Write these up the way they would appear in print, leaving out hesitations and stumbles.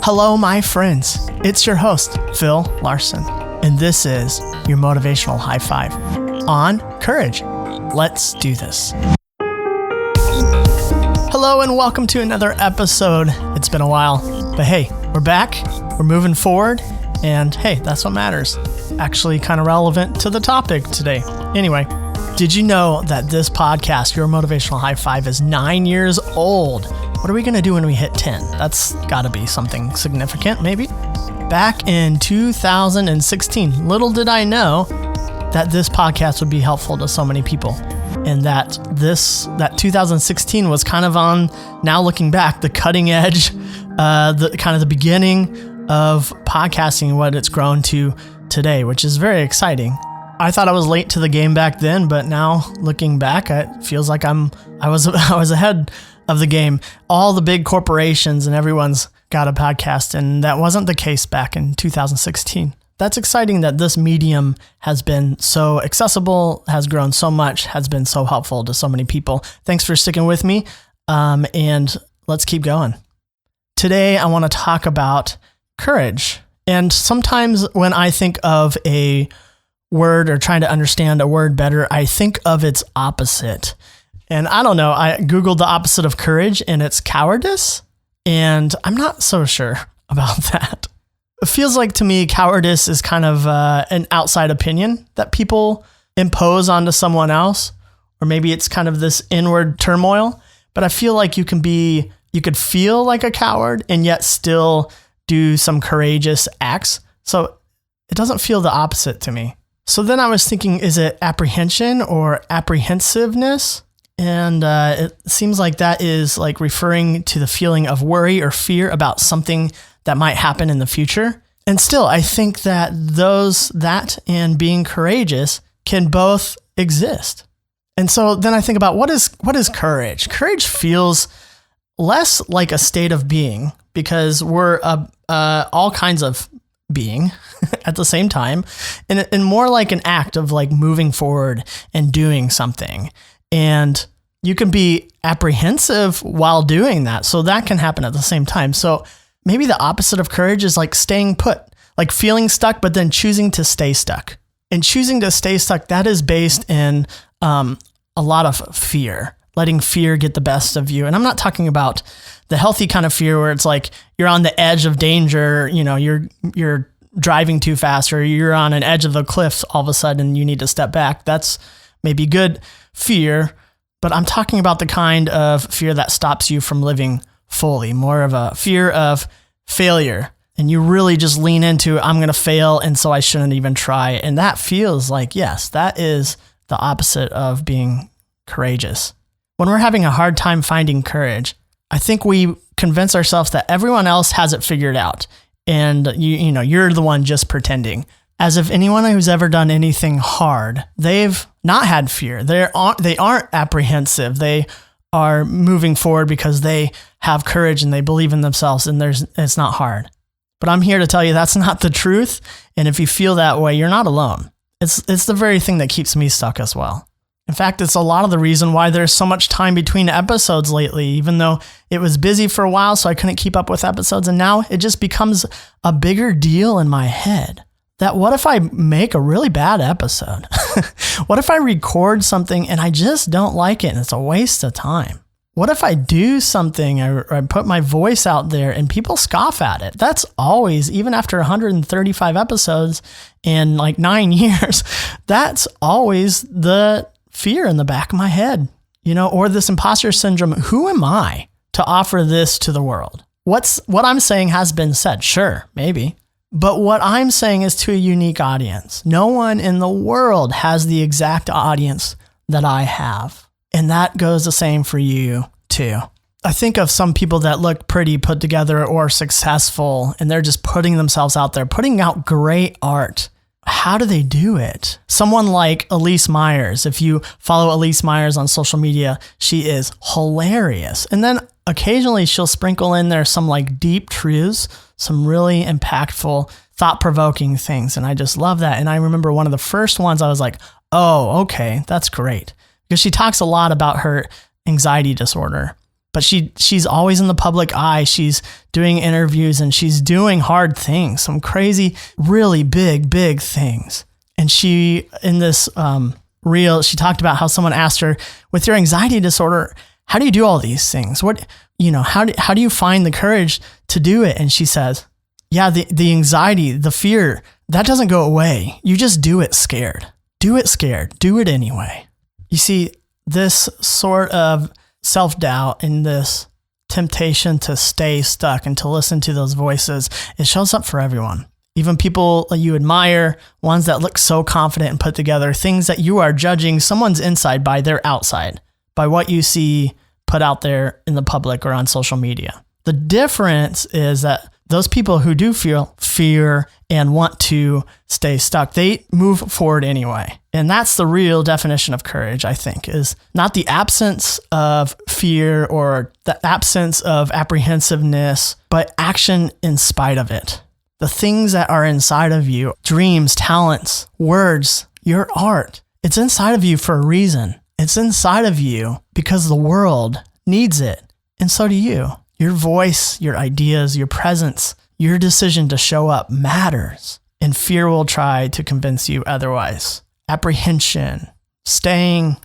Hello, my friends. It's your host, Phil Larson, and this is your motivational high five on courage. Let's do this. Hello, and welcome to another episode. It's been a while, but hey, we're back, we're moving forward, and hey, that's what matters. Actually, kind of relevant to the topic today. Anyway, did you know that this podcast, Your Motivational High Five, is 9 years old? What are we going to do when we hit 10? That's got to be something significant, maybe. Back in 2016, little did I know that this podcast would be helpful to so many people. And that 2016 was kind of on, now looking back, the cutting edge, the beginning of podcasting and what it's grown to today, which is very exciting. I thought I was late to the game back then, but now looking back, it feels like I was ahead of the game. All the big corporations and everyone's got a podcast, and that wasn't the case back in 2016. That's exciting that this medium has been so accessible, has grown so much, has been so helpful to so many people. Thanks for sticking with me, and let's keep going. Today, I want to talk about courage. And sometimes when I think of a word or trying to understand a word better, I think of its opposite. And I don't know, I Googled the opposite of courage and it's cowardice. And I'm not so sure about that. It feels like to me, cowardice is kind of an outside opinion that people impose onto someone else. Or maybe it's kind of this inward turmoil. But I feel like you could feel like a coward and yet still do some courageous acts. So it doesn't feel the opposite to me. So then I was thinking, is it apprehension or apprehensiveness? And it seems like that is like referring to the feeling of worry or fear about something that might happen in the future. And still, I think that that and being courageous can both exist. And so then I think about what is courage? Courage feels less like a state of being because we're all kinds of being at the same time, and more like an act of like moving forward and doing something. And you can be apprehensive while doing that. So that can happen at the same time. So maybe the opposite of courage is like staying put, like feeling stuck, but then choosing to stay stuck. And choosing to stay stuck, that is based in a lot of fear, letting fear get the best of you. And I'm not talking about the healthy kind of fear where it's like you're on the edge of danger, you're driving too fast, or you're on an edge of the cliff all of a sudden you need to step back. That's maybe good fear, but I'm talking about the kind of fear that stops you from living fully, more of a fear of failure. And you really just lean into, I'm going to fail, and so I shouldn't even try. And that feels like, yes, that is the opposite of being courageous. When we're having a hard time finding courage, I think we convince ourselves that everyone else has it figured out. And you're the one just pretending. As if anyone who's ever done anything hard, they've not had fear. They aren't apprehensive. They are moving forward because they have courage and they believe in themselves, and it's not hard. But I'm here to tell you that's not the truth. And if you feel that way, you're not alone. It's the very thing that keeps me stuck as well. In fact, it's a lot of the reason why there's so much time between episodes lately, even though it was busy for a while, so I couldn't keep up with episodes. And now it just becomes a bigger deal in my head that what if I make a really bad episode? What if I record something and I just don't like it and it's a waste of time? What if I do something or I put my voice out there and people scoff at it? That's always, even after 135 episodes in like 9 years, that's always the fear in the back of my head, or this imposter syndrome. Who am I to offer this to the world? What I'm saying has been said. Sure, maybe. But what I'm saying is to a unique audience. No one in the world has the exact audience that I have. And that goes the same for you too. I think of some people that look pretty put together or successful, and they're just putting themselves out there, putting out great art. How do they do it? Someone like Elise Myers, if you follow Elise Myers on social media, she is hilarious. And then occasionally she'll sprinkle in there some like deep truths, some really impactful, thought-provoking things. And I just love that. And I remember one of the first ones I was like, oh, okay, that's great. Because she talks a lot about her anxiety disorder. but she's always in the public eye. She's doing interviews and she's doing hard things, some crazy, really big things. And she, in this reel, she talked about how someone asked her, with your anxiety disorder, how do you do all these things? How do you find the courage to do it? And she says, yeah, the anxiety, the fear, that doesn't go away. You just do it scared. Do it scared. Do it anyway. You see, this sort of self-doubt and this temptation to stay stuck and to listen to those voices, it shows up for everyone. Even people you admire, ones that look so confident and put together, things that you are judging someone's inside by their outside, by what you see put out there in the public or on social media. The difference is that those people who do feel fear and want to stay stuck, they move forward anyway. And that's the real definition of courage, I think, is not the absence of fear or the absence of apprehensiveness, but action in spite of it. The things that are inside of you, dreams, talents, words, your art, it's inside of you for a reason. It's inside of you because the world needs it. And so do you. Your voice, your ideas, your presence, your decision to show up matters. And fear will try to convince you otherwise. Apprehension,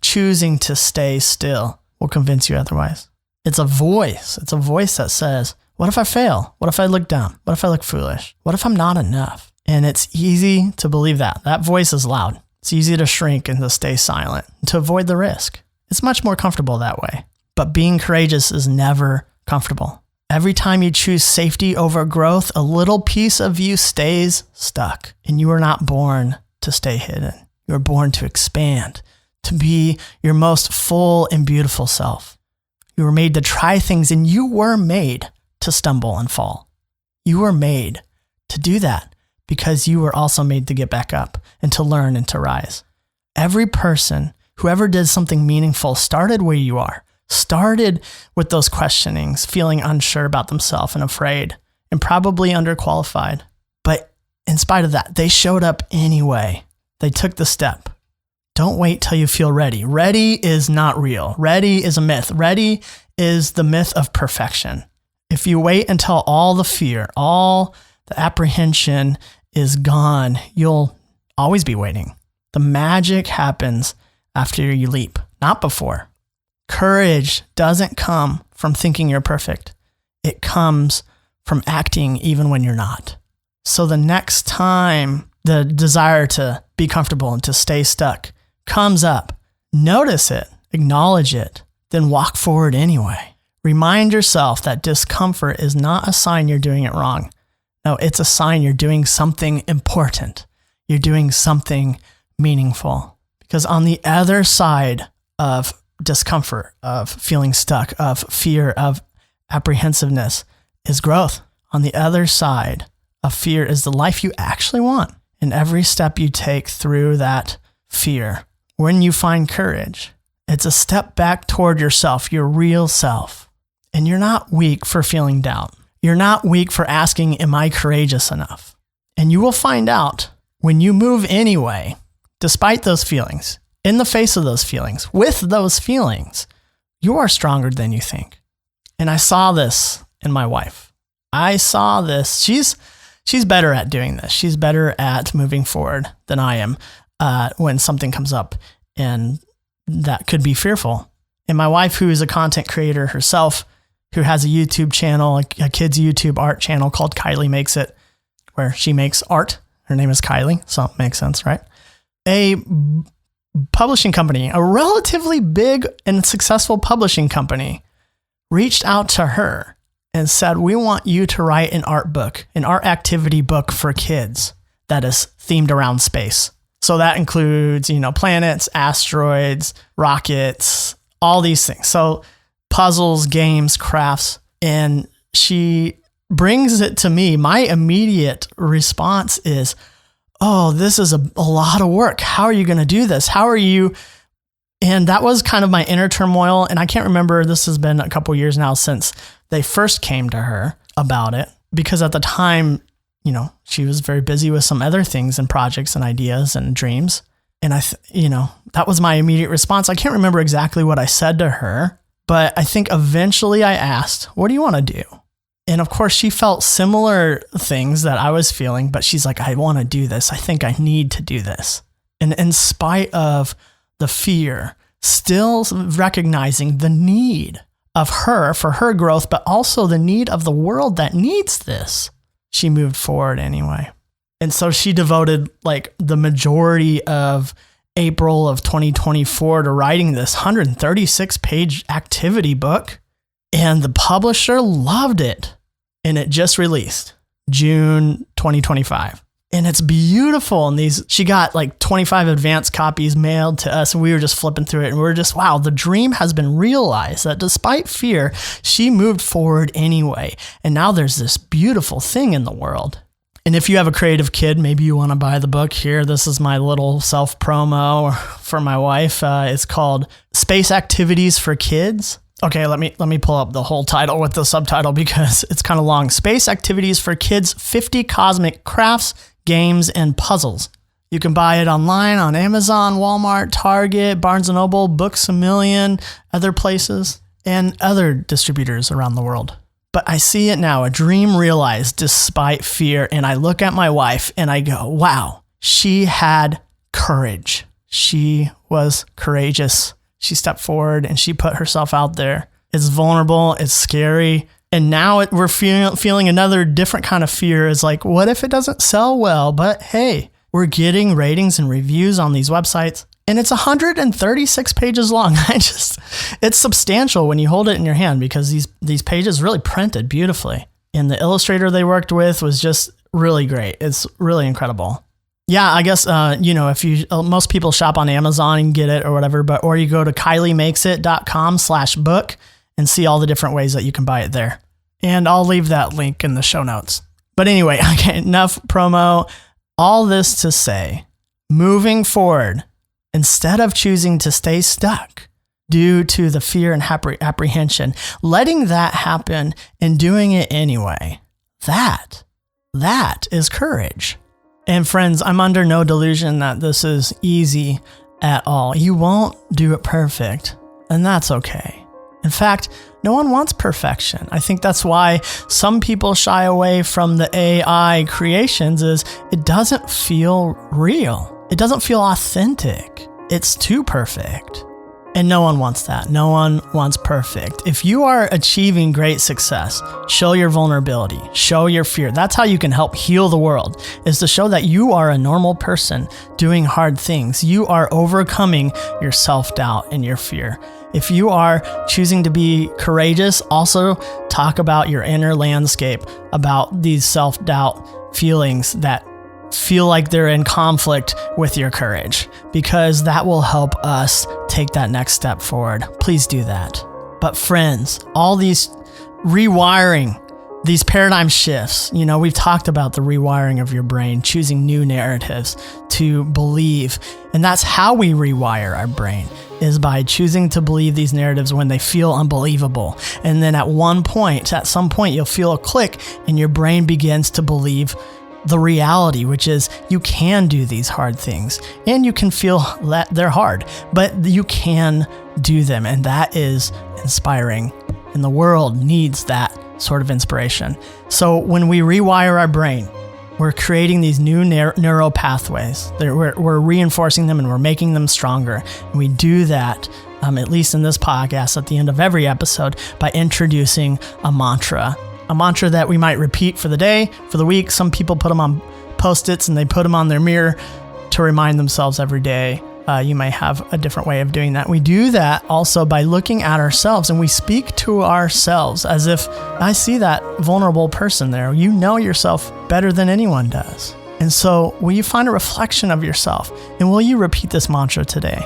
choosing to stay still will convince you otherwise. It's a voice. It's a voice that says, what if I fail? What if I look dumb? What if I look foolish? What if I'm not enough? And it's easy to believe that. That voice is loud. It's easy to shrink and to stay silent, to avoid the risk. It's much more comfortable that way. But being courageous is never comfortable. Every time you choose safety over growth, a little piece of you stays stuck. And you are not born to stay hidden. You are born to expand, to be your most full and beautiful self. You were made to try things, and you were made to stumble and fall. You were made to do that because you were also made to get back up and to learn and to rise. Every person who ever did something meaningful started where you are, started with those questionings, feeling unsure about themselves and afraid and probably underqualified. But in spite of that, they showed up anyway. They took the step. Don't wait till you feel ready. Ready is not real. Ready is a myth. Ready is the myth of perfection. If you wait until all the fear, all the apprehension is gone, you'll always be waiting. The magic happens after you leap, not before. Courage doesn't come from thinking you're perfect. It comes from acting even when you're not. So the next time the desire to be comfortable and to stay stuck comes up, notice it, acknowledge it, then walk forward anyway. Remind yourself that discomfort is not a sign you're doing it wrong. No, it's a sign you're doing something important. You're doing something meaningful. Because on the other side of discomfort, of feeling stuck, of fear, of apprehensiveness is growth. On the other side of fear is the life you actually want. And every step you take through that fear, when you find courage, it's a step back toward yourself, your real self. And you're not weak for feeling doubt. You're not weak for asking, am I courageous enough? And you will find out when you move anyway, despite those feelings, in the face of those feelings, with those feelings, you are stronger than you think. And I saw this in my wife. I saw this. She's better at doing this. She's better at moving forward than I am when something comes up and that could be fearful. And my wife, who is a content creator herself, who has a YouTube channel, a kid's YouTube art channel called Kylie Makes It, where she makes art. Her name is Kylie, so it makes sense, right? A publishing company, a relatively big and successful publishing company, reached out to her and said, we want you to write an art book, an art activity book for kids that is themed around space. So that includes, planets, asteroids, rockets, all these things. So puzzles, games, crafts. And she brings it to me. My immediate response is, oh, this is a lot of work. How are you going to do this? How are you? And that was kind of my inner turmoil. And I can't remember, this has been a couple years now since they first came to her about it, because at the time, she was very busy with some other things and projects and ideas and dreams. And that was my immediate response. I can't remember exactly what I said to her, But I think eventually I asked, what do you want to do? And of course, she felt similar things that I was feeling, but she's like, I want to do this. I think I need to do this. And in spite of the fear, still recognizing the need of her for her growth, but also the need of the world that needs this, she moved forward anyway. And so she devoted like the majority of April of 2024 to writing this 136-page activity book. And the publisher loved it. And it just released June 2025. And it's beautiful. And she got like 25 advance copies mailed to us. And we were just flipping through it. And we were just, wow, the dream has been realized that despite fear, she moved forward anyway. And now there's this beautiful thing in the world. And if you have a creative kid, maybe you want to buy the book here. This is my little self-promo for my wife. It's called Space Activities for Kids. Okay, let me pull up the whole title with the subtitle because it's kind of long. Space Activities for Kids, 50 Cosmic Crafts, Games, and Puzzles. You can buy it online on Amazon, Walmart, Target, Barnes & Noble, Books A Million, other places, and other distributors around the world. But I see it now, a dream realized despite fear. And I look at my wife and I go, wow, she had courage. She was courageous. She stepped forward and she put herself out there. It's vulnerable. It's scary. And now we're feeling another different kind of fear. Is like, what if it doesn't sell well? But hey, we're getting ratings and reviews on these websites. And it's 136 pages long. It's substantial when you hold it in your hand because these pages really printed beautifully. And the illustrator they worked with was just really great. It's really incredible. Yeah, I guess, if most people shop on Amazon and get it or whatever, or you go to kyliemakes.com/book and see all the different ways that you can buy it there. And I'll leave that link in the show notes. But anyway, okay, enough promo. All this to say, moving forward, instead of choosing to stay stuck due to the fear and apprehension, letting that happen and doing it anyway, that is courage. And friends, I'm under no delusion that this is easy at all. You won't do it perfect, and that's okay. In fact, no one wants perfection. I think that's why some people shy away from the AI creations is it doesn't feel real. It doesn't feel authentic. It's too perfect. And no one wants that. No one wants perfect. If you are achieving great success, show your vulnerability, show your fear. That's how you can help heal the world, is to show that you are a normal person doing hard things. You are overcoming your self-doubt and your fear. If you are choosing to be courageous, also talk about your inner landscape, about these self-doubt feelings that feel like they're in conflict with your courage, because that will help us take that next step forward. Please do that. But friends, all these rewiring, these paradigm shifts, we've talked about the rewiring of your brain, choosing new narratives to believe. And that's how we rewire our brain, is by choosing to believe these narratives when they feel unbelievable. And then at some point, you'll feel a click and your brain begins to believe the reality, which is you can do these hard things and you can feel that they're hard, but you can do them. And that is inspiring. And the world needs that sort of inspiration. So when we rewire our brain, we're creating these new neural pathways. We're reinforcing them and we're making them stronger. And we do that, at least in this podcast, at the end of every episode, by introducing a mantra that we might repeat for the day, for the week. Some people put them on Post-its and they put them on their mirror to remind themselves every day. You may have a different way of doing that. We do that also by looking at ourselves, and we speak to ourselves as if, I see that vulnerable person there. You know yourself better than anyone does. And so will you find a reflection of yourself, and will you repeat this mantra today?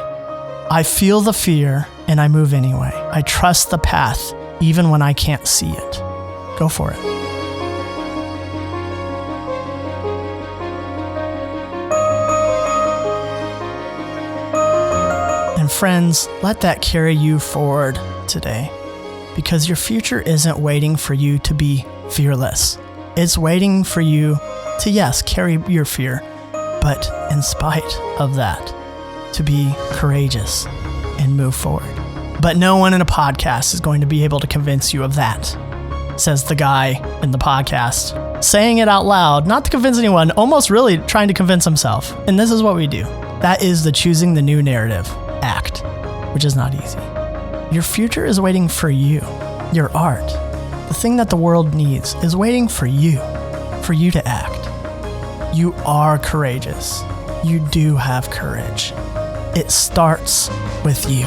I feel the fear and I move anyway. I trust the path even when I can't see it. Go for it. And friends, let that carry you forward today, because your future isn't waiting for you to be fearless. It's waiting for you to, yes, carry your fear, but in spite of that, to be courageous and move forward. But no one in a podcast is going to be able to convince you of that, says the guy in the podcast, saying it out loud, not to convince anyone, almost really trying to convince himself. And this is what we do. That is the choosing the new narrative act, which is not easy. Your future is waiting for you. Your art, the thing that the world needs, is waiting for you to act. You are courageous. You do have courage. It starts with you.